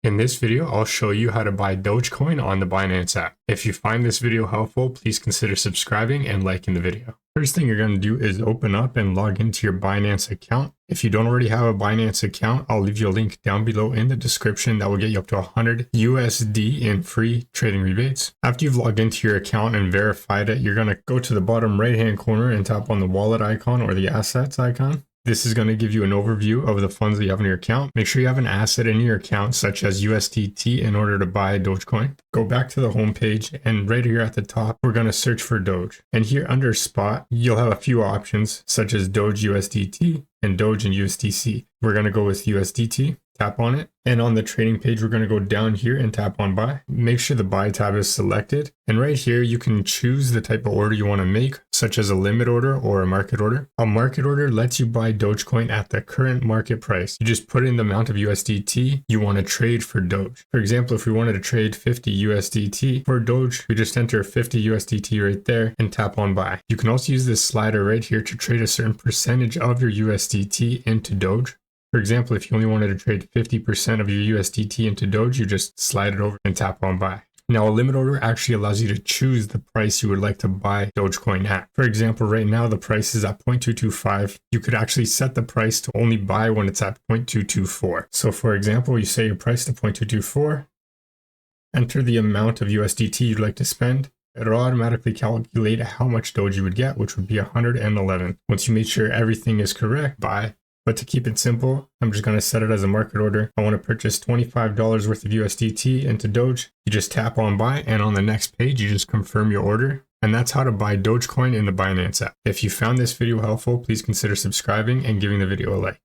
In this video, I'll show you how to buy Dogecoin on the Binance app. If you find this video helpful, please consider subscribing and liking the video. First thing you're going to do is open up and log into your Binance account. If you don't already have a Binance account, I'll leave you a link down below in the description that will get you up to 100 USD in free trading rebates. After you've logged into your account and verified it, you're going to go to the bottom right hand corner and tap on the wallet icon or the assets icon. This is going to give you an overview of the funds that you have in your account. Make sure you have an asset in your account such as USDT in order to buy Dogecoin. Go back to the home page and right here at the top, we're going to search for Doge. And here under spot, you'll have a few options such as Doge USDT and Doge and USDC. We're going to go with USDT. Tap on it, and on the trading page, we're going to go down here and tap on buy. Make sure the buy tab is selected, and right here you can choose the type of order you want to make, such as a limit order or a market order. A market order lets you buy Dogecoin at the current market price. You just put in the amount of USDT you want to trade for Doge. For example, if we wanted to trade 50 USDT for Doge, we just enter 50 USDT right there and tap on buy. You can also use this slider right here to trade a certain percentage of your USDT into Doge. For example, if you only wanted to trade 50% of your USDT into Doge, you just slide it over and tap on buy. Now, a limit order actually allows you to choose the price you would like to buy Dogecoin at. For example, right now the price is at 0.225. You could actually set the price to only buy when it's at 0.224. So for example, you set your price to 0.224, enter the amount of USDT you'd like to spend. It'll automatically calculate how much Doge you would get, which would be 111. Once you make sure everything is correct, buy. But to keep it simple, I'm just going to set it as a market order. I want to purchase $25 worth of USDT into Doge. You just tap on buy, and on the next page, you just confirm your order. And that's how to buy Dogecoin in the Binance app. If you found this video helpful, please consider subscribing and giving the video a like.